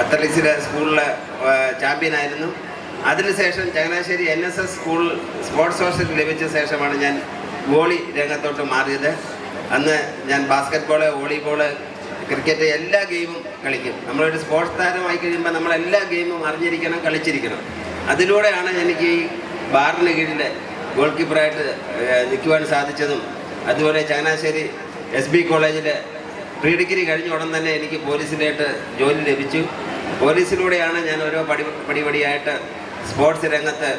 അത്ലറ്റിക്സിലെ സ്കൂളിലെ ചാമ്പ്യനായിരുന്നു. അതിനുശേഷം Changanassery NSS school sports social ലഭിച്ച ശേഷമാണ് ഞാൻ വോളി രംഗത്തോട്ട് മാറിയത്. അന്ന് ഞാൻ ബാസ്കറ്റ്ബോള്, വോളിബോള്, ക്രിക്കറ്റ് എല്ലാ ഗെയിമും കളിക്കും. നമ്മളൊരു സ്പോർട്സ് താരമായി കഴിയുമ്പോൾ നമ്മളെല്ലാ ഗെയിമും അറിഞ്ഞിരിക്കണം, കളിച്ചിരിക്കണം. അതിലൂടെയാണ് എനിക്ക് ഈ ബാറിന് കീഴിൽ ഗോൾ കീപ്പറായിട്ട് നിൽക്കുവാൻ സാധിച്ചതും. അതുപോലെ ചങ്ങനാശ്ശേരി SB കോളേജിൽ പ്രീ ഡിഗ്രി കഴിഞ്ഞ ഉടൻ തന്നെ എനിക്ക് പോലീസിലായിട്ട് ജോലി ലഭിച്ചു. പോലീസിലൂടെയാണ് ഞാൻ ഓരോ പടിപടിയായിട്ട് സ്പോർട്സ് രംഗത്ത്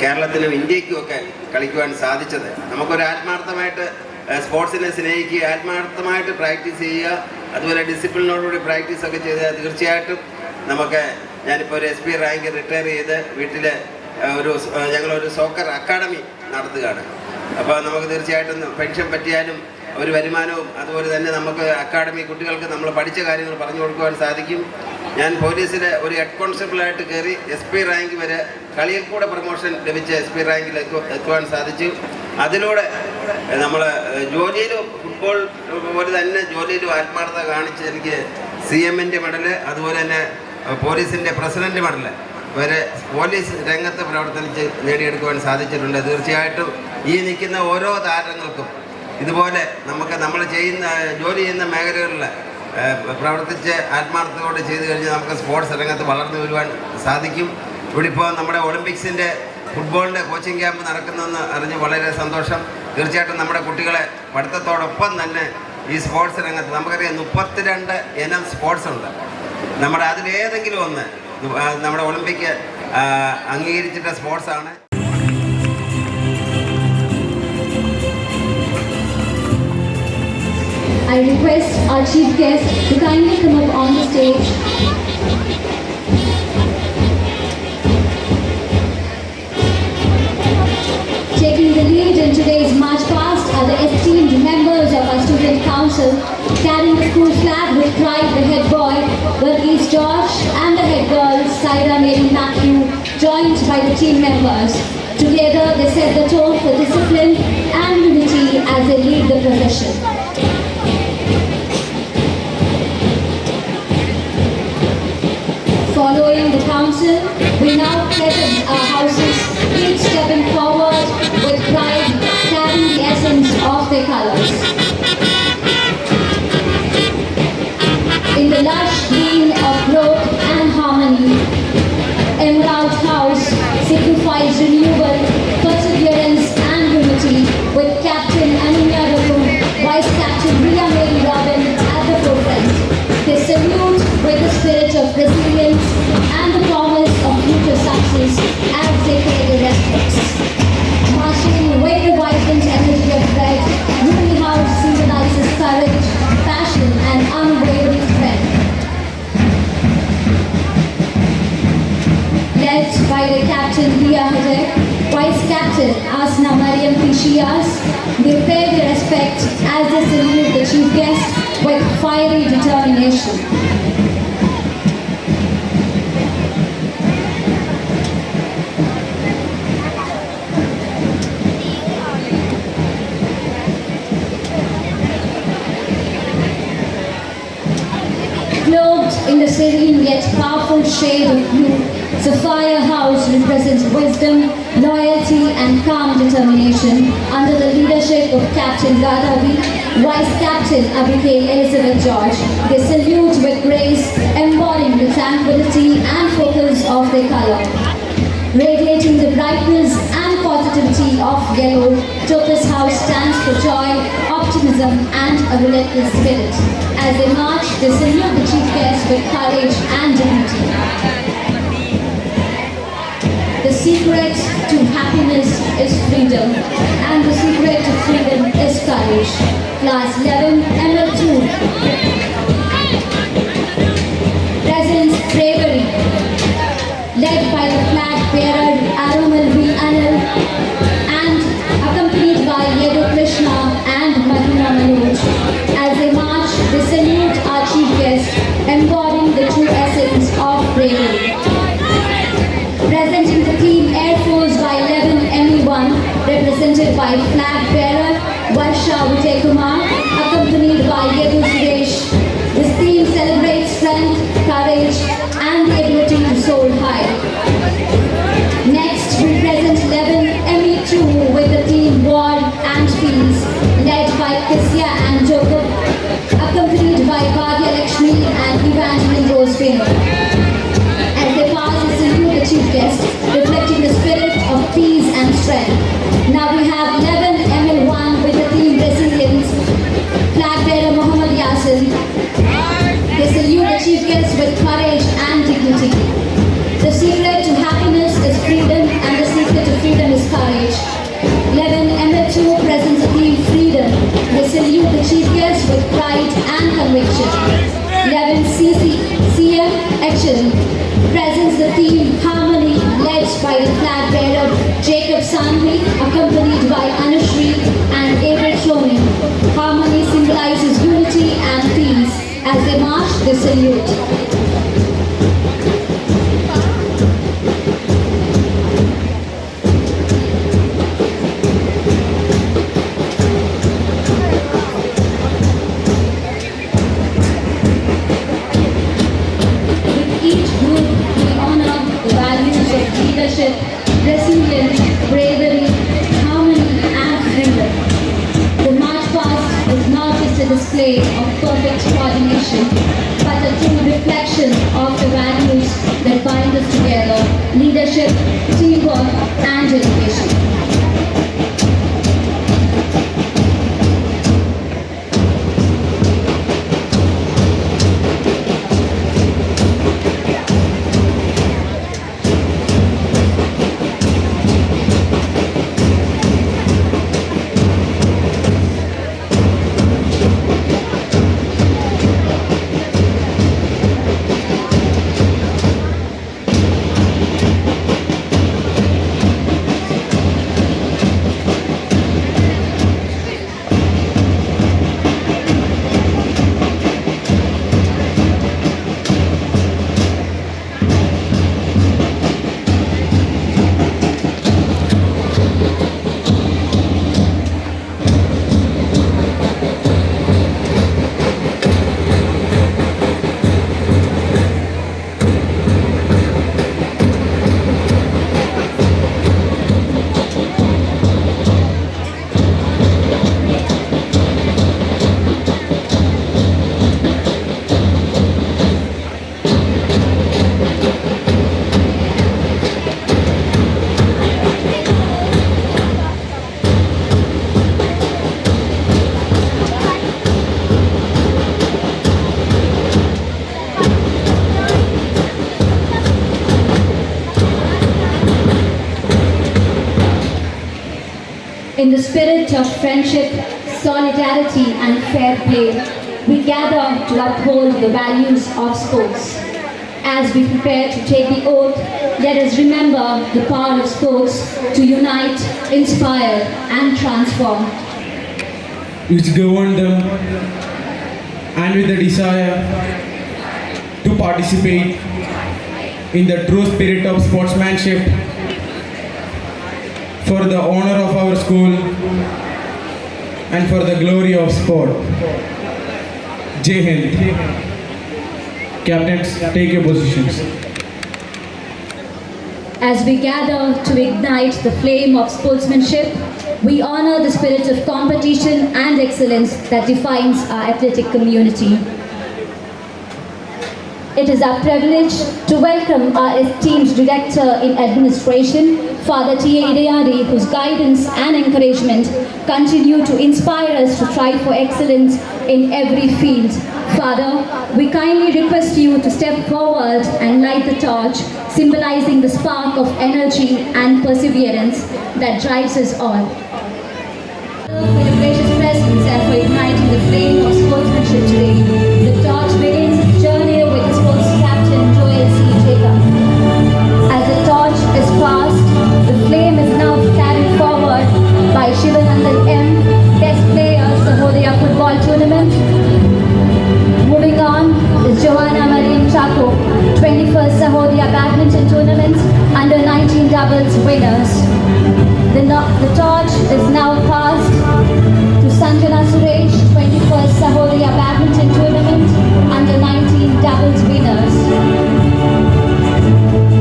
കേരളത്തിനും ഇന്ത്യയ്ക്കുമൊക്കെ കളിക്കുവാൻ സാധിച്ചത്. നമുക്കൊരു ആത്മാർത്ഥമായിട്ട് സ്പോർട്സിനെ സ്നേഹിക്കുക, ആത്മാർത്ഥമായിട്ട് പ്രാക്ടീസ് ചെയ്യുക, അതുപോലെ ഡിസിപ്ലിനോടുകൂടി പ്രാക്ടീസൊക്കെ ചെയ്താൽ തീർച്ചയായിട്ടും നമുക്ക് ഞാനിപ്പോൾ ഒരു SP റാങ്ക് റിട്ടയർ ചെയ്ത് വീട്ടിൽ ഞങ്ങളൊരു സോക്കർ അക്കാഡമി നടത്തുകയാണ്. അപ്പോൾ നമുക്ക് തീർച്ചയായിട്ടും പെൻഷൻ പറ്റിയാലും ഒരു വരുമാനവും അതുപോലെ തന്നെ നമുക്ക് അക്കാഡമി കുട്ടികൾക്ക് നമ്മൾ പഠിച്ച കാര്യങ്ങൾ പറഞ്ഞു കൊടുക്കുവാൻ സാധിക്കും. ഞാൻ പോലീസിലെ ഒരു ഹെഡ് കോൺസ്റ്റബിളായിട്ട് കയറി SP റാങ്ക് വരെ കളിയിൽ കൂടെ പ്രൊമോഷൻ ലഭിച്ച SP റാങ്കിലേക്ക് എത്തുവാൻ സാധിച്ചു. അതിലൂടെ നമ്മൾ ജോലിയിലും ഫുട്ബോൾ പോലെ തന്നെ ജോലിയിലും ആത്മാർത്ഥത കാണിച്ച് എനിക്ക് CMൻ്റെ മെഡല്, അതുപോലെ തന്നെ പോലീസിൻ്റെ പ്രസിഡന്റ് മെഡല് വരെ പോലീസ് രംഗത്ത് പ്രവർത്തനിച്ച് നേടിയെടുക്കുവാൻ സാധിച്ചിട്ടുണ്ട്. തീർച്ചയായിട്ടും ഈ നിൽക്കുന്ന ഓരോ താരങ്ങൾക്കും ഇതുപോലെ നമ്മൾ ജോലി ചെയ്യുന്ന മേഖലകളിൽ പ്രവർത്തിച്ച് ആത്മാർത്ഥതയോടെ ചെയ്തു കഴിഞ്ഞാൽ നമുക്ക് സ്പോർട്സ് രംഗത്ത് വളർന്നു വരുവാൻ സാധിക്കും. ഇവിടെ ഇപ്പോൾ നമ്മുടെ ഒളിമ്പിക്സിൻ്റെ ഫുട്ബോളിൻ്റെ കോച്ചിങ് ക്യാമ്പ് നടക്കുന്നതെന്ന് അറിഞ്ഞ് വളരെ സന്തോഷം. തീർച്ചയായിട്ടും നമ്മുടെ കുട്ടികളെ പഠിത്തത്തോടൊപ്പം തന്നെ ഈ സ്പോർട്സ് രംഗത്ത് നമുക്കറിയാം 32 ഇനം സ്പോർട്സ് ഉണ്ട്. നമ്മുടെ അതിലേതെങ്കിലും ഒന്ന് നമ്മുടെ Olympic അംഗീകരിച്ചിട്ട സ്പോർട്സാണ്. I request our chief guest to kindly come up on the stage. Taking the lead in today's march past are the esteemed members of our student council, carrying the school flag with pride, the head boy, Verghese George, and the head girl, Saira Mary Matthew, joined by the team members. Together, they set the tone for discipline and unity as they lead the procession. Following the council, we now present our houses, each stepping forward with pride, carrying the essence of their colors. In the lush green of growth and harmony, Emerald House signifies renewal, perseverance and unity, with Captain Ananya Raghu, Vice Captain Riya Mary Robin at the forefront. They salute with the spirit of resilience and the promise of future success as they pay their respects. Marching with the vibrant energy of pride, Unity House symbolizes courage, passion and unwavering strength. Led by the Captain Riya Hadek, Vice Captain Asna Mariam Pishias, they pay their respect as they salute the chief guest with fiery determination. Clothed in the serene yet powerful shade of blue, Sapphire House represents wisdom, loyalty and calm determination under the leadership of Captain Gadavi, Vice Captain Abhishek Elizabeth George. They salute with grace, embodying the tranquility and focus of their color. Radiating the brightness and positivity of yellow, Topaz House stands for joy, optimism and a relentless spirit. As they march, they salute the chief guest with courage and dignity. The secret to happiness is freedom, and the secret to freedom is courage. Class 11, ML2. Presents bravery, led by the flag bearer Arumal V. Anil, and accompanied by Yedu Krishna and Madhuna Manoj. As they march, they salute our chief guest, embodying the true essence of bravery. Presenting the team Air Force by 11 ME1, represented by flag bearer Varsha Vijay Kumar, Rose Bino. As they pass, they salute the chief guest, reflecting the spirit of peace and strength. Now we have 11 ML1 with the theme Resilience. Flag bearer Muhammad Yasin. They salute the chief guest with courage and dignity. The secret to happiness is freedom, and the secret to freedom is courage. 11 ML2 presents the theme Freedom. They salute the chief guest with pride and conviction. 11 CM Action presents the theme Harmony, led by the flag bearer Jacob Sandhi, accompanied by Anushri and Abel Shoni. Harmony symbolizes unity and peace. As they march, they salute. Leadership, resilience, bravery, harmony, and freedom. The march past is not just a display of perfect coordination, but a true reflection of the values that bind us together: leadership, teamwork, and dedication. In the spirit of friendship, solidarity, and fair play, we gather to uphold the values of sports. As we prepare to take the oath, let us remember the power of sports to unite, inspire, and transform. Which govern them, and with the desire to participate in the true spirit of sportsmanship for the honor of our school and for the glory of sport. Jai Hind. Captains, take your positions. As we gather to ignite the flame of sportsmanship, we honor the spirit of competition and excellence that defines our athletic community. It is our privilege to welcome our esteemed Director in Administration, Father T.A. Idayadi, whose guidance and encouragement continue to inspire us to strive for excellence in every field. Father, we kindly request you to step forward and light the torch, symbolizing the spark of energy and perseverance that drives us all. For your gracious presence and for igniting the flame of sportsmanship today. The torch begins its journey with the sports captain Joel C. Jacob. As the torch is passed, the flame is now carried forward by Shivanandan M, Best Player, Sahodaya Football Tournament. Moving on is Joanna Mariam Chaco, 21st Sahodaya Badminton Tournament, under 19 doubles winners. The torch is now passed to Sanjana Suresh, 21st Sahodaya Badminton Tournament, under 19 doubles winners.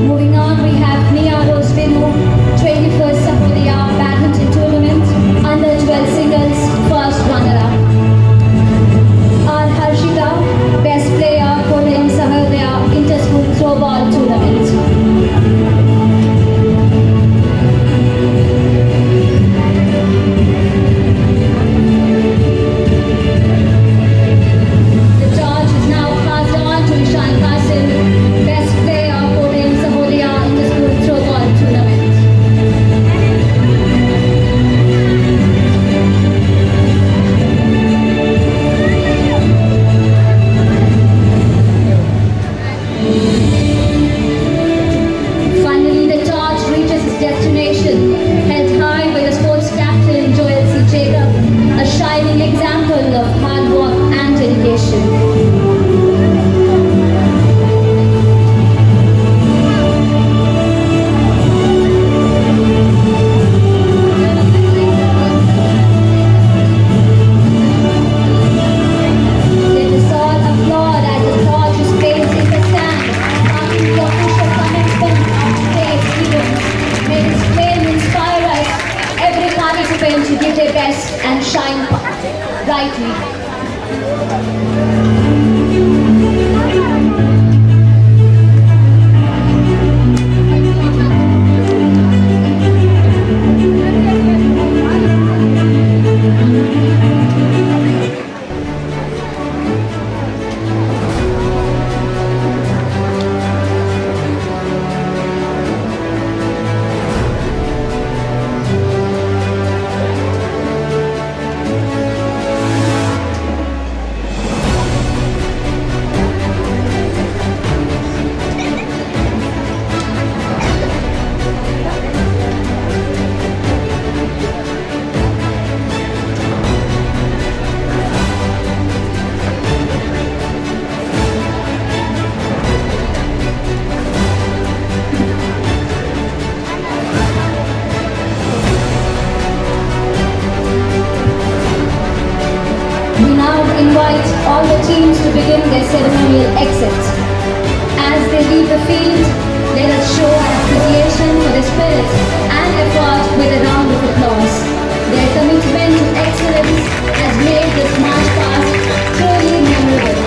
Moving on, we have Nia Rose Binu, 21st Sahodaya Badminton Tournament, under 12 singles, first runner-up. R. Harshita, Best Player, Kottayam Sahodaya teams to begin their ceremonial exit. As they leave the field, let us show our appreciation for their spirit and effort with a round of applause. Their commitment to excellence has made this march past truly memorable.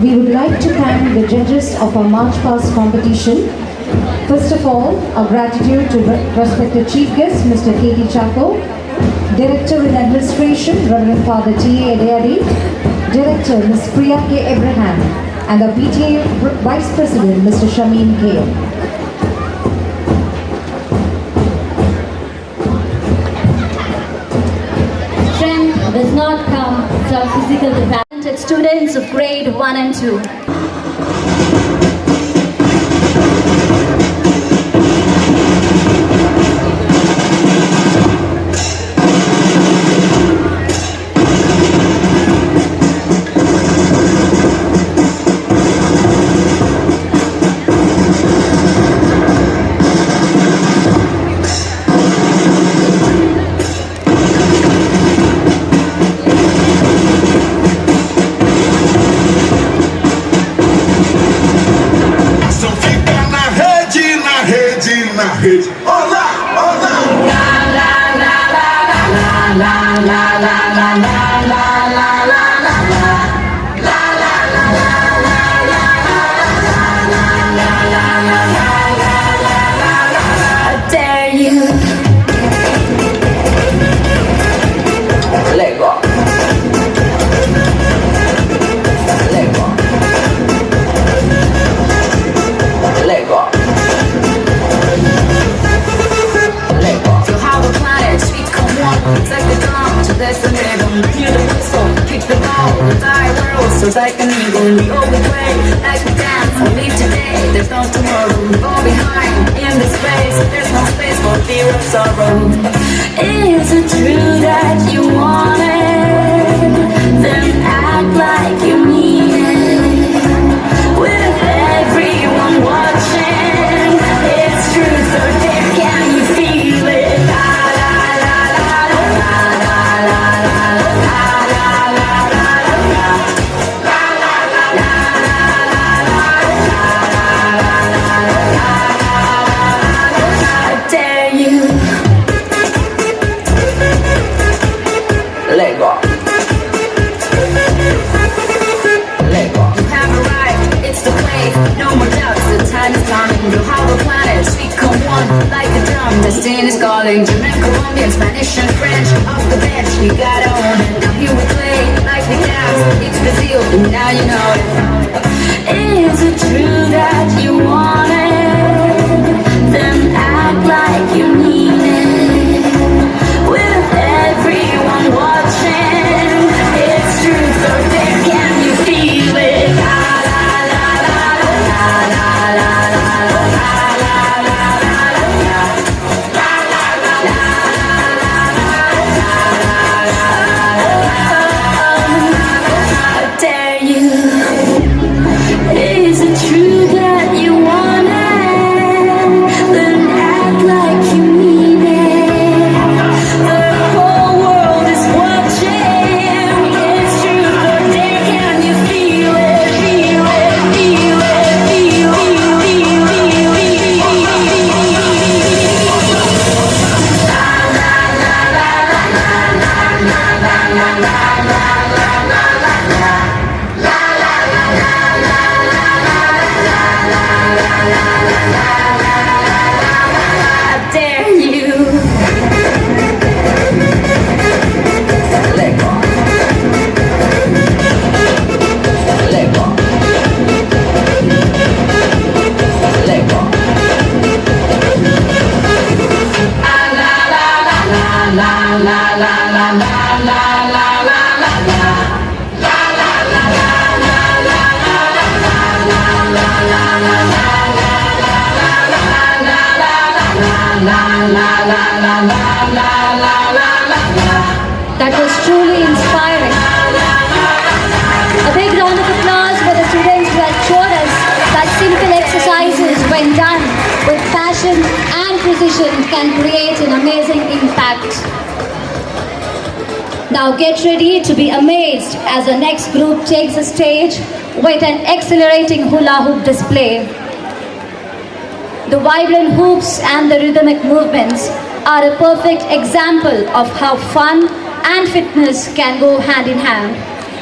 We would like to thank the judges of our March Past competition. First of all, our gratitude to respected chief guest, Mr. K.T. Chaco, Director in Administration, Reverend Father T.A. Adeyari, Director, Ms. Priya K. Abraham, and the PTA Vice President, Mr. Shameen K. Strength does not come from physical development. Students of grade 1 and 2. Olá, olá. La la la la la la la la la la la la la like an eagle, we always play like we dance. We live today, there's no tomorrow. We go behind in this space, there's no space for fear of sorrow. Is it true that you want it? Then act like you mean it. With everyone watching, it's true, so dear, can you feel it? La la la la la la la la la la. Lego. Lego. You have arrived, it's the wave, no more doubts, the time is coming. You have a planet, speak on one like a drum. Destiny is calling, German, Colombian, Spanish and French. Off the bench, we gotta own it. Now here we play like first we danced, it's Brazil, and now you know it. Is it true that you want it? Then act like you need it. With everyone watching, it's true, so there can you feel it? La la la la la la la la la la I dare you. Is it true that you want it? Then act like you need it. The whole world is watching. It's true, but there can you feel it? Feel it, feel it, feel it, feel I dare you. Let go. Let go. Let go. La la la la la la la la la la la. That was truly inspiring. A big round of applause for the students who had showed us that simple exercises, when done with passion and precision, can create an amazing impact. Now get ready to be amazed as the next group takes the stage with an accelerating hula hoop display. The vibrant hoops and the rhythmic movements are a perfect example of how fun and fitness can go hand in hand.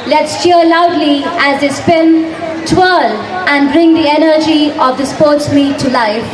Let's cheer loudly as they spin, twirl, and bring the energy of the sports meet to life.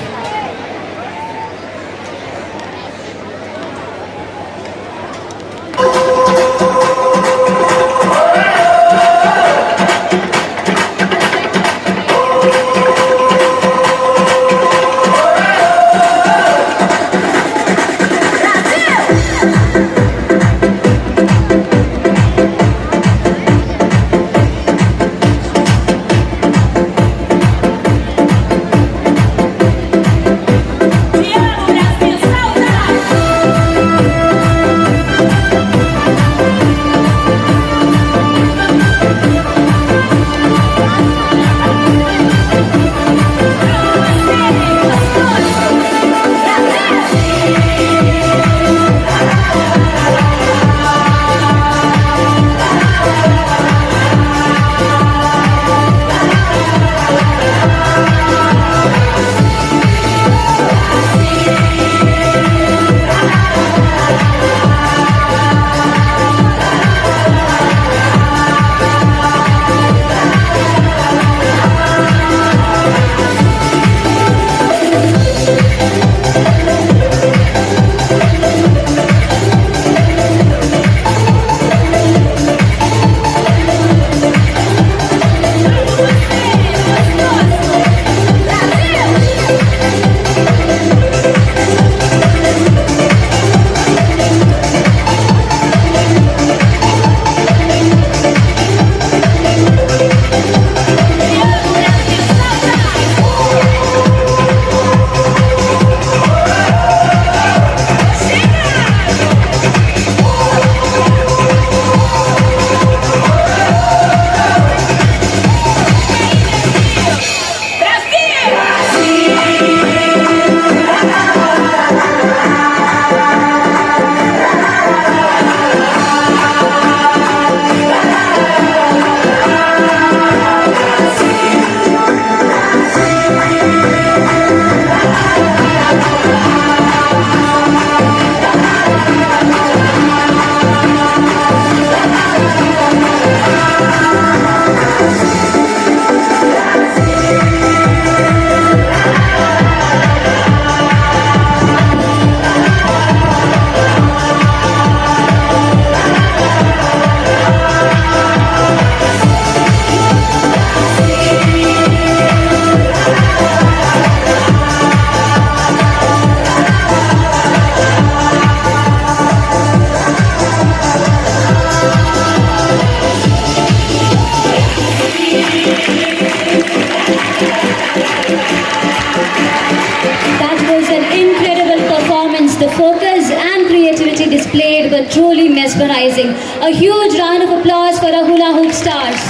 focus and creativity displayed were truly mesmerizing. A huge round of applause for our hula hoop stars.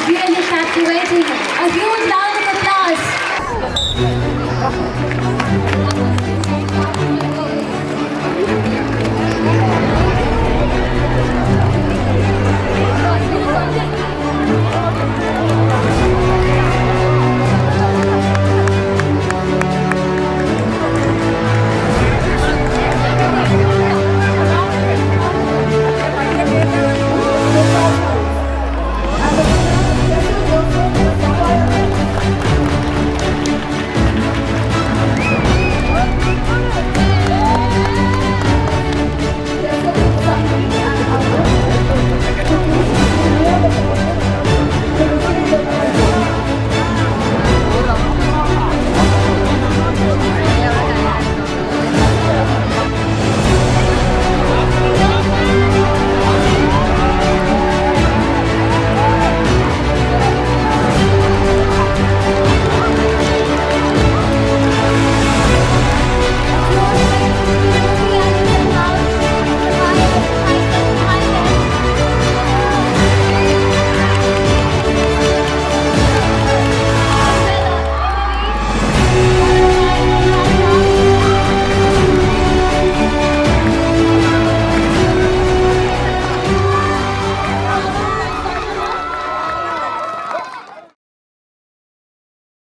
Really captivating. A huge round